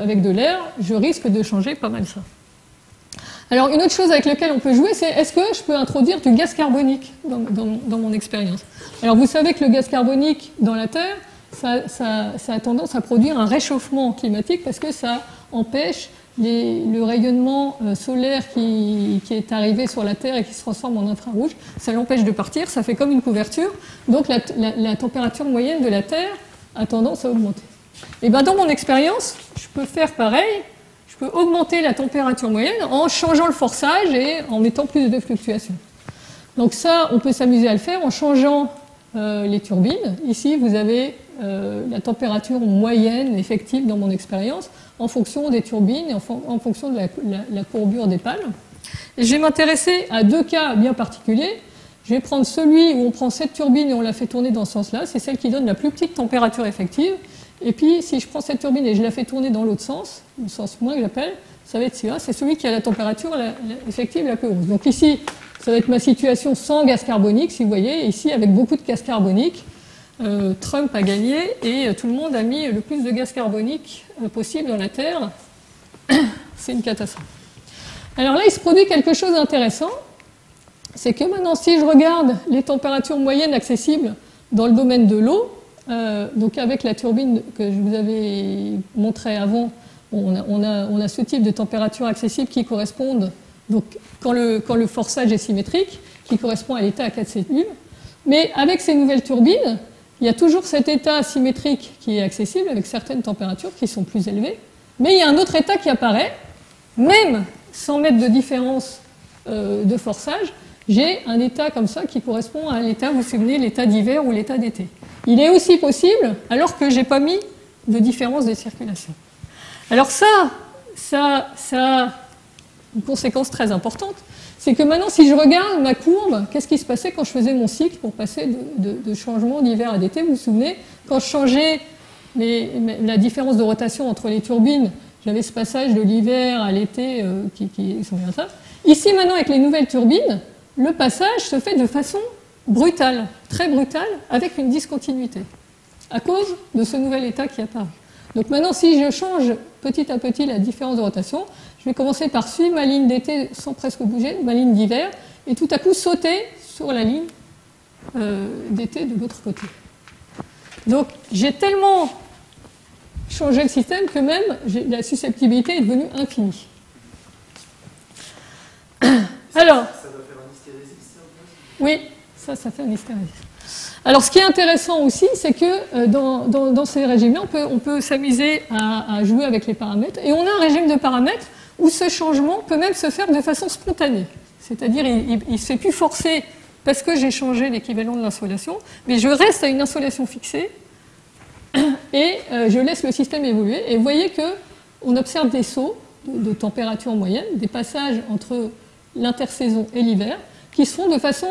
avec de l'air, je risque de changer pas mal ça. Alors une autre chose avec laquelle on peut jouer, c'est est-ce que je peux introduire du gaz carbonique dans mon expérience? Alors vous savez que le gaz carbonique dans la Terre, ça a tendance à produire un réchauffement climatique parce que ça empêche le rayonnement solaire qui est arrivé sur la Terre et qui se transforme en infrarouge, ça l'empêche de partir, ça fait comme une couverture, donc la température moyenne de la Terre a tendance à augmenter. Et bien dans mon expérience, je peux faire pareil, je peux augmenter la température moyenne en changeant le forçage et en mettant plus de fluctuations. Donc ça, on peut s'amuser à le faire en changeant les turbines. Ici, vous avez la température moyenne effective dans mon expérience en fonction des turbines et en fonction de la courbure des pales. Et je vais m'intéresser à deux cas bien particuliers. Je vais prendre celui où on prend cette turbine et on la fait tourner dans ce sens-là. C'est celle qui donne la plus petite température effective. Et puis, si je prends cette turbine et je la fais tourner dans l'autre sens, le sens moins que j'appelle, ça va être celui-là. C'est celui qui a la température effective la plus haute. Donc ici, ça va être ma situation sans gaz carbonique, si vous voyez. Et ici, avec beaucoup de gaz carbonique, Trump a gagné et tout le monde a mis le plus de gaz carbonique possible dans la Terre. C'est une catastrophe. Alors là, il se produit quelque chose d'intéressant. C'est que maintenant, si je regarde les températures moyennes accessibles dans le domaine de l'eau, donc avec la turbine que je vous avais montrée avant, on a ce type de température accessible qui correspondent, donc quand le forçage est symétrique, qui correspond à l'état à 4 cellules. Mais avec ces nouvelles turbines, il y a toujours cet état symétrique qui est accessible avec certaines températures qui sont plus élevées. Mais il y a un autre état qui apparaît, même 100 mètres de différence de forçage, j'ai un état comme ça qui correspond à l'état, vous vous souvenez, l'état d'hiver ou l'état d'été. Il est aussi possible alors que je n'ai pas mis de différence de circulation. Alors ça a une conséquence très importante, c'est que maintenant si je regarde ma courbe, qu'est-ce qui se passait quand je faisais mon cycle pour passer de changement d'hiver à d'été, vous vous souvenez, quand je changeais la différence de rotation entre les turbines, j'avais ce passage de l'hiver à l'été qui sont bien ça. Ici maintenant avec les nouvelles turbines, le passage se fait de façon brutale, très brutale, avec une discontinuité, à cause de ce nouvel état qui apparaît. Donc maintenant, si je change petit à petit la différence de rotation, je vais commencer par suivre ma ligne d'été sans presque bouger, ma ligne d'hiver, et tout à coup sauter sur la ligne d'été de l'autre côté. Donc j'ai tellement changé le système que même la susceptibilité est devenue infinie. Alors, ça doit faire un hystérésis, ça, oui, ça fait un hystérésis. Alors, ce qui est intéressant aussi, c'est que dans ces régimes-là, on peut s'amuser à jouer avec les paramètres. Et on a un régime de paramètres où ce changement peut même se faire de façon spontanée. C'est-à-dire, il ne se fait plus forcer parce que j'ai changé l'équivalent de l'insolation, mais je reste à une insolation fixée et je laisse le système évoluer. Et vous voyez qu'on observe des sauts de température moyenne, des passages entre l'intersaison et l'hiver, qui se font de façon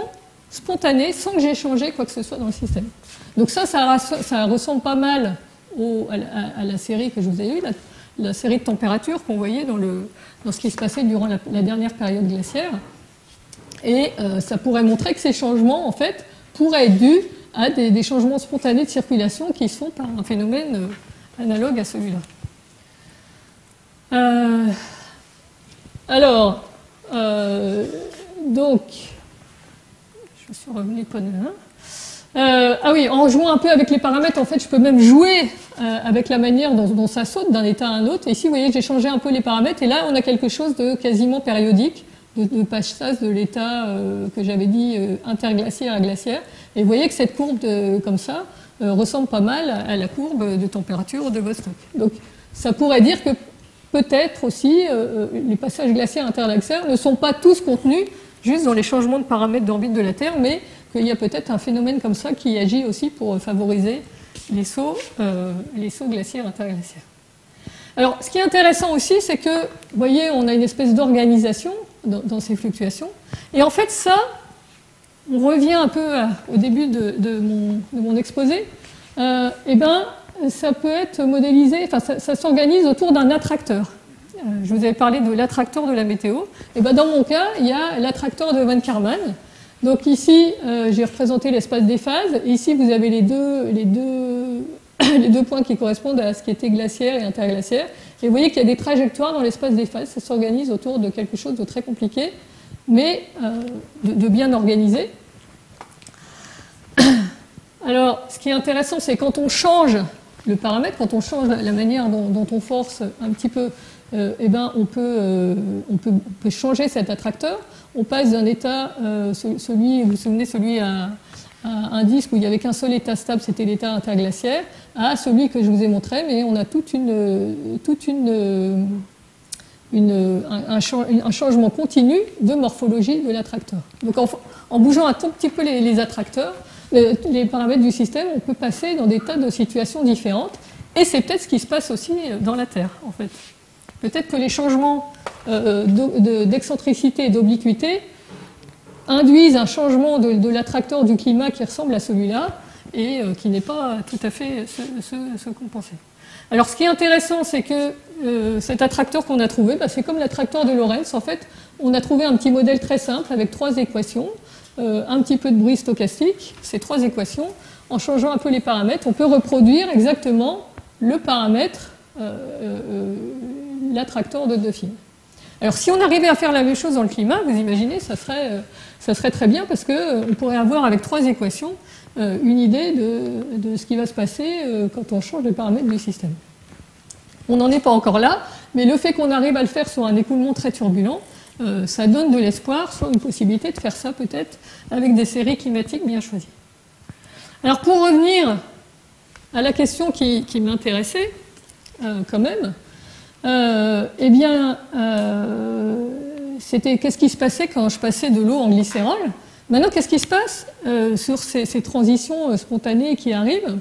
spontanée, sans que j'ai changé quoi que ce soit dans le système. Donc ça ressemble pas mal à la série que je vous ai eue, la série de températures qu'on voyait dans ce qui se passait durant la dernière période glaciaire. Et ça pourrait montrer que ces changements, en fait, pourraient être dus à des changements spontanés de circulation qui se font par un phénomène analogue à celui-là. Donc, je suis revenue pas de là. Ah oui, en jouant un peu avec les paramètres, en fait, je peux même jouer avec la manière dont ça saute d'un état à un autre. Et ici, vous voyez que j'ai changé un peu les paramètres. Et là, on a quelque chose de quasiment périodique, de passage de l'état que j'avais dit interglaciaire à glaciaire. Et vous voyez que cette courbe comme ça ressemble pas mal à la courbe de température de Vostok. Donc, ça pourrait dire que peut-être aussi les passages glaciaires interglaciaires ne sont pas tous contenus juste dans les changements de paramètres d'orbite de la Terre, mais qu'il y a peut-être un phénomène comme ça qui agit aussi pour favoriser les sauts glaciaires interglaciaires. Alors, ce qui est intéressant aussi, c'est que, vous voyez, on a une espèce d'organisation dans ces fluctuations. Et en fait, ça, on revient un peu au début de mon exposé, eh ben, ça peut être modélisé, enfin, ça s'organise autour d'un attracteur. Je vous avais parlé de l'attracteur de la météo. Et ben, dans mon cas, il y a l'attracteur de Van Karman. Donc ici, j'ai représenté l'espace des phases. Et ici, vous avez les deux points qui correspondent à ce qui était glaciaire et interglaciaire. Et vous voyez qu'il y a des trajectoires dans l'espace des phases. Ça s'organise autour de quelque chose de très compliqué, mais de bien organisé. Alors, ce qui est intéressant, c'est quand on change le paramètre, quand on change la manière dont on force un petit peu, eh ben, on peut changer cet attracteur. On passe d'un état, vous vous souvenez, celui à un disque où il n'y avait qu'un seul état stable, c'était l'état interglaciaire, à celui que je vous ai montré, mais on a un changement continu de morphologie de l'attracteur. Donc en bougeant un tout petit peu les attracteurs, les paramètres du système, on peut passer dans des tas de situations différentes, et c'est peut-être ce qui se passe aussi dans la Terre, en fait. Peut-être que les changements d'excentricité et d'obliquité induisent un changement de l'attracteur du climat qui ressemble à celui-là et qui n'est pas tout à fait ce qu'on pensait. Alors ce qui est intéressant, c'est que cet attracteur qu'on a trouvé, c'est comme l'attracteur de Lorentz. En fait, on a trouvé un petit modèle très simple avec 3 équations, un petit peu de bruit stochastique, ces 3 équations. En changeant un peu les paramètres, on peut reproduire exactement le paramètre, l'attracteur de Duffy. Alors si on arrivait à faire la même chose dans le climat, vous imaginez, ça serait très bien parce qu'on pourrait avoir avec 3 équations une idée de ce qui va se passer quand on change les paramètres du système. On n'en est pas encore là, mais le fait qu'on arrive à le faire sur un écoulement très turbulent, ça donne de l'espoir sur une possibilité de faire ça peut-être avec des séries climatiques bien choisies. Alors pour revenir à la question qui m'intéressait quand même, c'était qu'est-ce qui se passait quand je passais de l'eau en glycérol. Maintenant, qu'est-ce qui se passe sur ces transitions spontanées qui arrivent?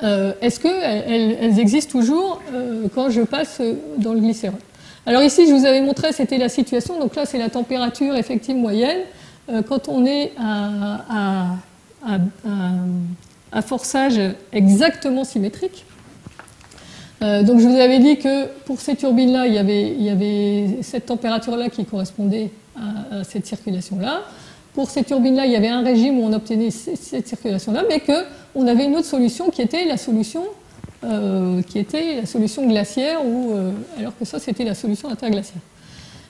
Est-ce qu'elles existent toujours quand je passe dans le glycérol? Alors ici, je vous avais montré, c'était la situation. Donc là, c'est la température effective moyenne. Quand on est à forçage exactement symétrique. Donc je vous avais dit que pour ces turbines-là, il y avait cette température-là qui correspondait à cette circulation-là. Pour ces turbines-là, il y avait un régime où on obtenait cette circulation-là, mais qu'on avait une autre solution qui était la solution glaciaire, alors que ça, c'était la solution interglaciaire.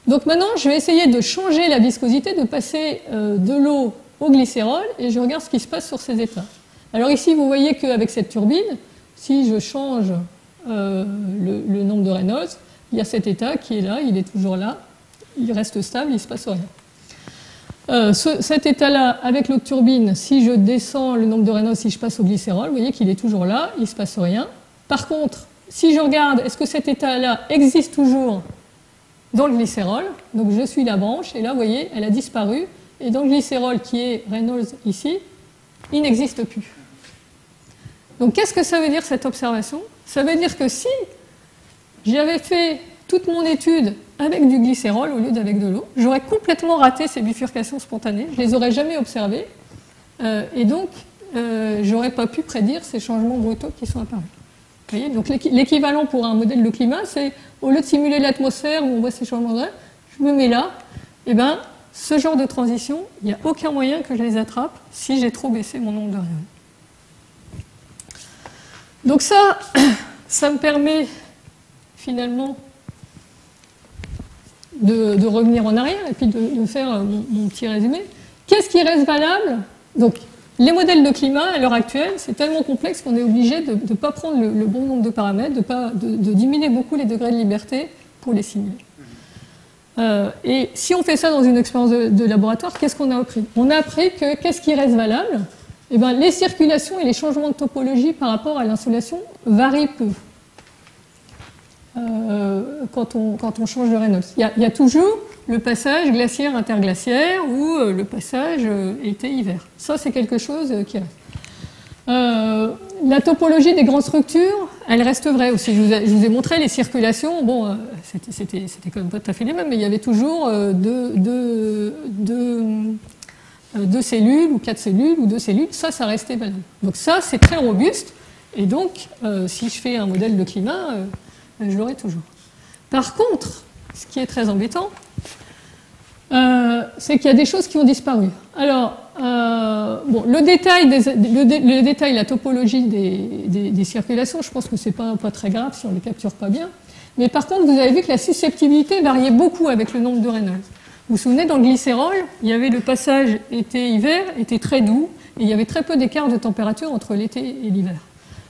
Donc maintenant, je vais essayer de changer la viscosité, de passer de l'eau au glycérol, et je regarde ce qui se passe sur ces états. Alors ici, vous voyez qu'avec cette turbine, si je change le nombre de Reynolds, il y a cet état qui est là, il est toujours là, il reste stable, il ne se passe rien. Cet état-là, avec l'autre turbine, si je descends le nombre de Reynolds, si je passe au glycérol, vous voyez qu'il est toujours là, il ne se passe rien. Par contre, si je regarde, est-ce que cet état-là existe toujours dans le glycérol? Donc je suis la branche, et là, vous voyez, elle a disparu. Et dans le glycérol, qui est Reynolds ici, il n'existe plus. Donc qu'est-ce que ça veut dire, cette observation? Ça veut dire que si j'avais fait toute mon étude avec du glycérol au lieu d'avec de l'eau, j'aurais complètement raté ces bifurcations spontanées, je ne les aurais jamais observées, et donc je n'aurais pas pu prédire ces changements brutaux qui sont apparus. Vous voyez, donc l'équivalent pour un modèle de climat, c'est au lieu de simuler l'atmosphère où on voit ces changements de je me mets là, et bien ce genre de transition, il n'y a aucun moyen que je les attrape si j'ai trop baissé mon nombre de rayons. Donc ça me permet finalement de revenir en arrière et puis de faire mon petit résumé. Qu'est-ce qui reste valable? Donc, les modèles de climat, à l'heure actuelle, c'est tellement complexe qu'on est obligé de ne pas prendre le bon nombre de paramètres, de diminuer beaucoup les degrés de liberté pour les simuler. Et si on fait ça dans une expérience de laboratoire, qu'est-ce qu'on a appris? On a appris que qu'est-ce qui reste valable? Eh bien, les circulations et les changements de topologie par rapport à l'insolation varient peu quand on change de Reynolds. Il y a toujours le passage glaciaire-interglaciaire ou le passage été-hiver. Ça, c'est quelque chose qui reste. La topologie des grandes structures, elle reste vraie aussi. Je vous ai montré les circulations. Bon, c'était quand même pas tout à fait les mêmes, mais il y avait toujours deux cellules ou 4 cellules ou 2 cellules. Ça restait valable. Donc ça, c'est très robuste. Et donc, si je fais un modèle de climat, je l'aurai toujours. Par contre, ce qui est très embêtant, c'est qu'il y a des choses qui ont disparu. Alors, le détail, la topologie des circulations, je pense que c'est pas très grave si on ne les capture pas bien. Mais par contre, vous avez vu que la susceptibilité variait beaucoup avec le nombre de Reynolds. Vous vous souvenez, dans le glycérol, il y avait le passage été-hiver, était très doux, et il y avait très peu d'écart de température entre l'été et l'hiver.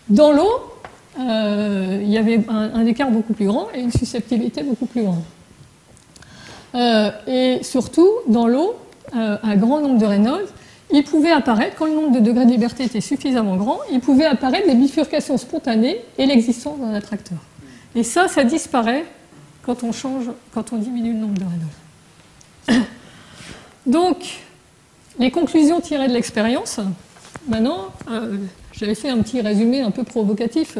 Dans l'eau, il y avait un écart beaucoup plus grand et une susceptibilité beaucoup plus grande. Et surtout, dans l'eau, un grand nombre de Reynolds, il pouvait apparaître, quand le nombre de degrés de liberté était suffisamment grand, il pouvait apparaître des bifurcations spontanées et l'existence d'un attracteur. Et ça disparaît quand on diminue le nombre de Reynolds. Donc, les conclusions tirées de l'expérience, maintenant, j'avais fait un petit résumé un peu provocatif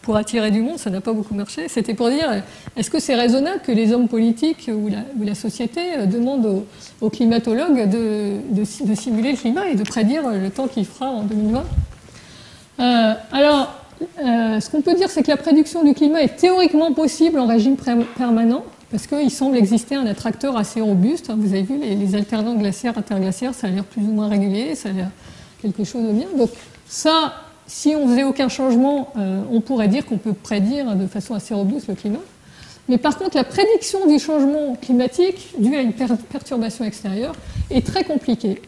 pour attirer du monde, ça n'a pas beaucoup marché. C'était pour dire, est-ce que c'est raisonnable que les hommes politiques ou la société demandent aux climatologues de simuler le climat et de prédire le temps qu'il fera en 2020 ? Ce qu'on peut dire, c'est que la prédiction du climat est théoriquement possible en régime permanent, parce qu'il semble exister un attracteur assez robuste. Vous avez vu, les alternants glaciaires-interglaciaires, ça a l'air plus ou moins régulier, ça a l'air quelque chose de bien. Donc ça, si on faisait aucun changement, on pourrait dire qu'on peut prédire de façon assez robuste le climat. Mais par contre, la prédiction du changement climatique dû à une perturbation extérieure est très compliquée.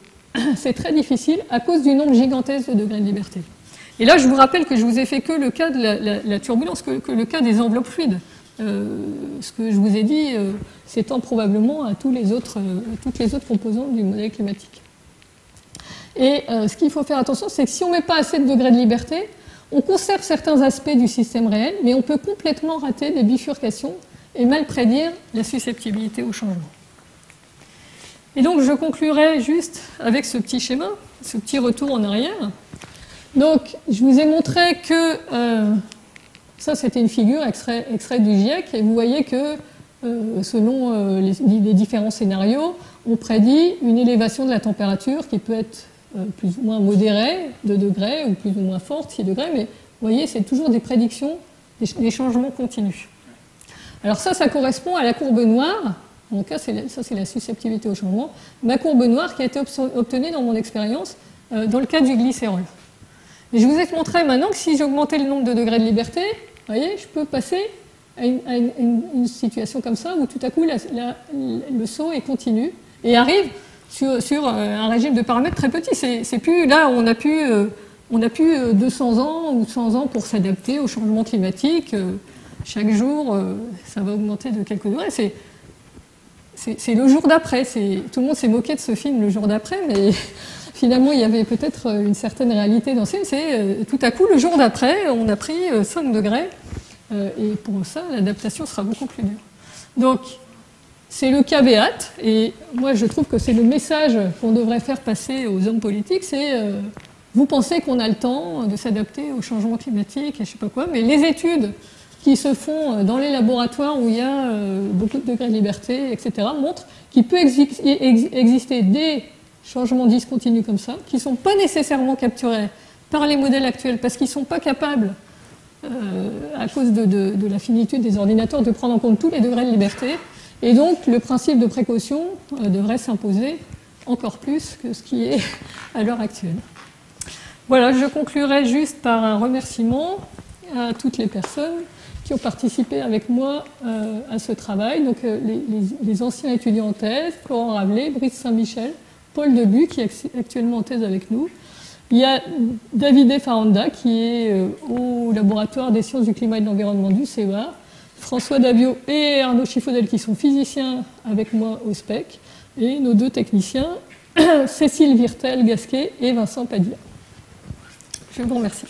C'est très difficile à cause du nombre gigantesque de degrés de liberté. Et là, je vous rappelle que je vous ai fait que le cas de la turbulence, que le cas des enveloppes fluides. Ce que je vous ai dit s'étend probablement à toutes les autres composantes du modèle climatique. Et ce qu'il faut faire attention, c'est que si on ne met pas assez de degrés de liberté, on conserve certains aspects du système réel, mais on peut complètement rater des bifurcations et mal prédire la susceptibilité au changement. Et donc, je conclurai juste avec ce petit schéma, ce petit retour en arrière. Donc, je vous ai montré que ça, c'était une figure extrait du GIEC, et vous voyez que selon les différents scénarios, on prédit une élévation de la température qui peut être plus ou moins modérée, 2 degrés, ou plus ou moins forte, 6 degrés, mais vous voyez, c'est toujours des prédictions, des changements continus. Alors ça correspond à la courbe noire. En tout cas, ça, c'est la susceptibilité au changement. Ma courbe noire qui a été obtenue dans mon expérience dans le cas du glycérol. Et je vous ai montré maintenant que si j'augmentais le nombre de degrés de liberté, vous voyez, je peux passer à une situation comme ça où tout à coup le saut est continu et arrive sur un régime de paramètres très petit. C'est plus là on a plus 200 ans ou 100 ans pour s'adapter au changement climatique. Chaque jour, ça va augmenter de quelques degrés. C'est le jour d'après. Tout le monde s'est moqué de ce film le jour d'après, mais finalement, il y avait peut-être une certaine réalité dans ce film. C'est tout à coup, le jour d'après, on a pris 5 degrés. Et pour ça, l'adaptation sera beaucoup plus dure. Donc, c'est le caveat. Et moi, je trouve que c'est le message qu'on devrait faire passer aux hommes politiques. C'est, vous pensez qu'on a le temps de s'adapter au changement climatique et je ne sais pas quoi, mais les études qui se font dans les laboratoires où il y a beaucoup de degrés de liberté, etc., montrent qu'il peut exister des changements discontinus comme ça, qui ne sont pas nécessairement capturés par les modèles actuels, parce qu'ils ne sont pas capables, à cause de la finitude des ordinateurs, de prendre en compte tous les degrés de liberté. Et donc, le principe de précaution devrait s'imposer encore plus que ce qui est à l'heure actuelle. Voilà, je conclurai juste par un remerciement à toutes les personnes qui ont participé avec moi à ce travail. Donc, les anciens étudiants en thèse, Florent Rabelais, Brice Saint-Michel, Paul Debu, qui est actuellement en thèse avec nous. Il y a Davide Faranda, qui est au laboratoire des sciences du climat et de l'environnement du CEA, François Davio et Arnaud Chiffodel, qui sont physiciens avec moi au SPEC, et nos 2 techniciens, Cécile Virtel-Gasquet et Vincent Padilla. Je vous remercie.